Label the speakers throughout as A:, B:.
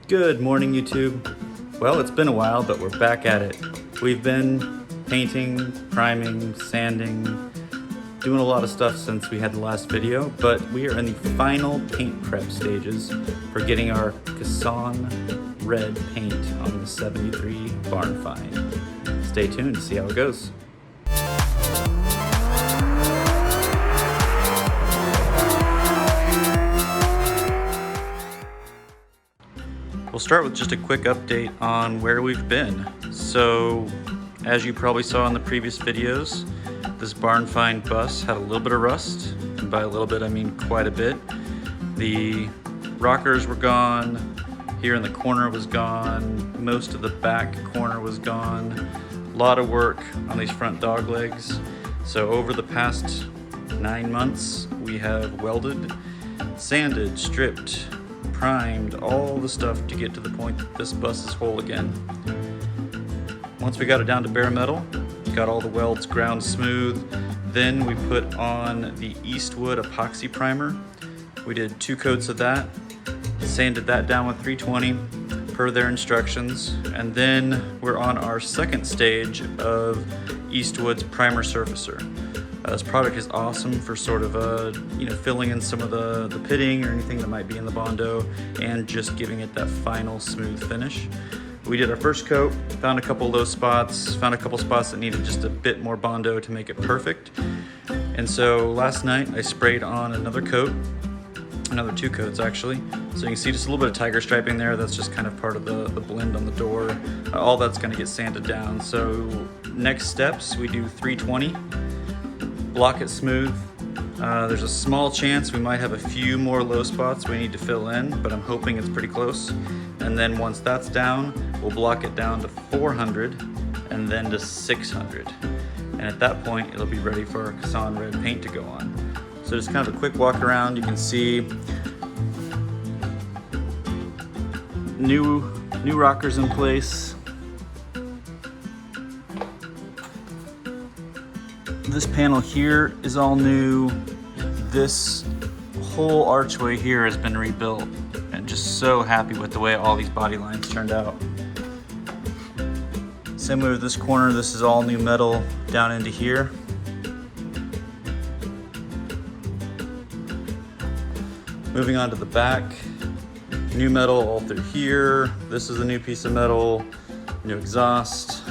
A: Good morning, YouTube. Well, it's been a while, but we're back at it. We've been painting, priming, sanding, doing a lot of stuff since we had the last video, but we are in the final paint prep stages for getting our Kasan Red paint on the 73 Barn Find. Stay tuned to see how it goes. We'll start with just a quick update on where we've been. So, as you probably saw in the previous videos, this Barn Find bus had a little bit of rust, and by a little bit I mean quite a bit. The rockers were gone, here in the corner was gone, most of the back corner was gone. A lot of work on these front dog legs. So over the past 9 months, we have welded, sanded, stripped, primed, all the stuff to get to the point that this bus is whole again. Once we got it down to bare metal, got all the welds ground smooth, then we put on the Eastwood epoxy primer. We did 2 coats of that, sanded that down with 320 per their instructions, and then we're on our second stage of Eastwood's primer surfacer. This product is awesome for sort of filling in some of the pitting or anything that might be in the Bondo and just giving it that final smooth finish. We did our first coat, found a couple low spots, found a couple spots that needed just a bit more Bondo to make it perfect. And so last night I sprayed on another coat, another 2 coats actually. So you can see just a little bit of tiger striping there. That's just kind of part of the blend on the door. All that's gonna get sanded down. So next steps, we do 320. Block it smooth. There's a small chance we might have a few more low spots we need to fill in, but I'm hoping it's pretty close. And then once that's down, we'll block it down to 400 and then to 600. And at that point, it'll be ready for our Kasan Red paint to go on. So just kind of a quick walk around. You can see new rockers in place. This panel here is all new. This whole archway here has been rebuilt, and just so happy with the way all these body lines turned out. Same way with this corner, this is all new metal down into here. Moving on to the back, new metal all through here. This is a new piece of metal, new exhaust.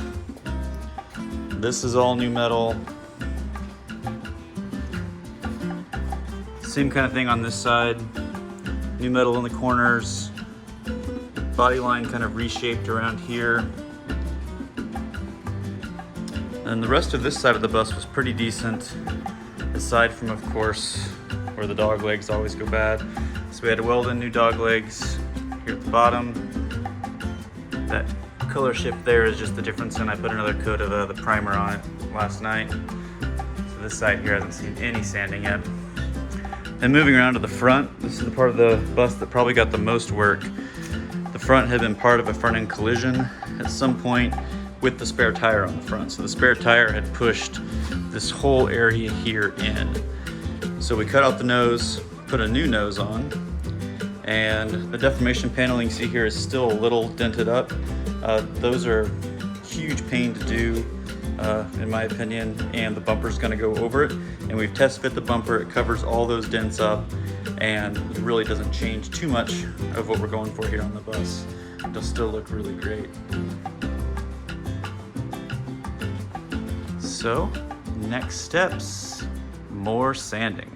A: This is all new metal. Same kind of thing on this side. New metal in the corners. Body line kind of reshaped around here. And the rest of this side of the bus was pretty decent, aside from, of course, where the dog legs always go bad. So we had to weld in new dog legs here at the bottom. That color shift there is just the difference, and I put another coat of the primer on it last night. So this side here hasn't seen any sanding yet. And moving around to the front, this is the part of the bus that probably got the most work. The front had been part of a front end collision at some point with the spare tire on the front. So the spare tire had pushed this whole area here in. So we cut out the nose, put a new nose on, and the deformation panel you can see here is still a little dented up. Those are huge pain to do, in my opinion, and the bumper's gonna go over it. And we've test fit the bumper, it covers all those dents up, and it really doesn't change too much of what we're going for here on the bus. It'll still look really great. So, next steps, more sanding.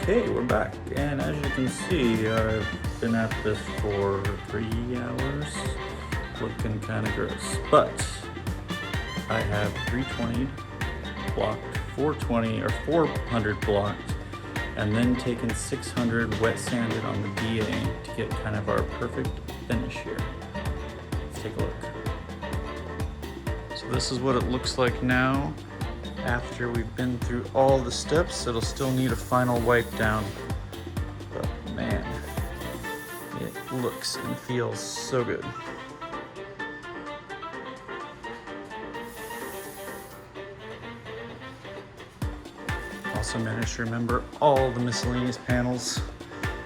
A: Okay, we're back, and as you can see, I've been at this for 3 hours, looking kind of gross, but I have 320 blocked, 420 or 400 blocked, and then taken 600 wet sanded on the DA to get kind of our perfect finish here. Let's take a look. So this is what it looks like now. After we've been through all the steps, it'll still need a final wipe down. But man, it looks and feels so good. Also managed to remember all the miscellaneous panels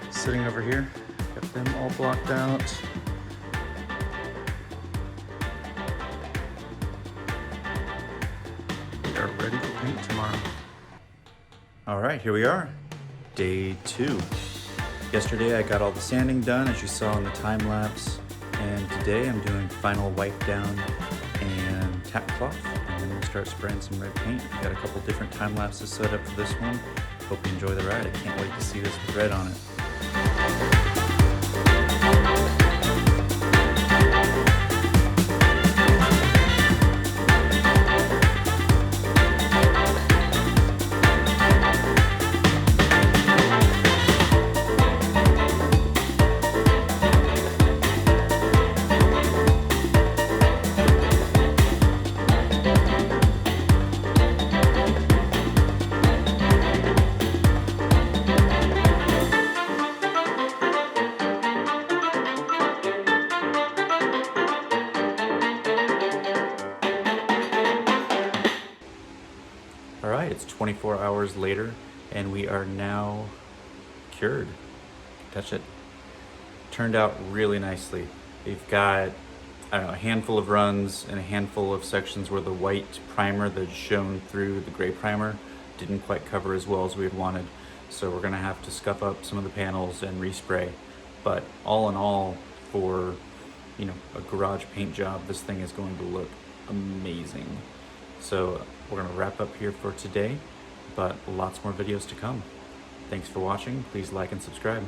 A: sitting over here. Got them all blocked out. We are ready to paint tomorrow. All right, here we are, day 2. Yesterday I got all the sanding done, as you saw in the time lapse, and today I'm doing final wipe down and tack cloth, and then we'll start spraying some red paint. I've got a couple different time lapses set up for this one. Hope you enjoy the ride. I can't wait to see this with red on it. All right, it's 24 hours later, and we are now cured. Touch it. Turned out really nicely. We've got, I don't know, a handful of runs and a handful of sections where the white primer that shone through the gray primer didn't quite cover as well as we had wanted. So we're gonna have to scuff up some of the panels and respray. But all in all, for a garage paint job, this thing is going to look amazing. So we're gonna wrap up here for today, but lots more videos to come. Thanks for watching. Please like and subscribe.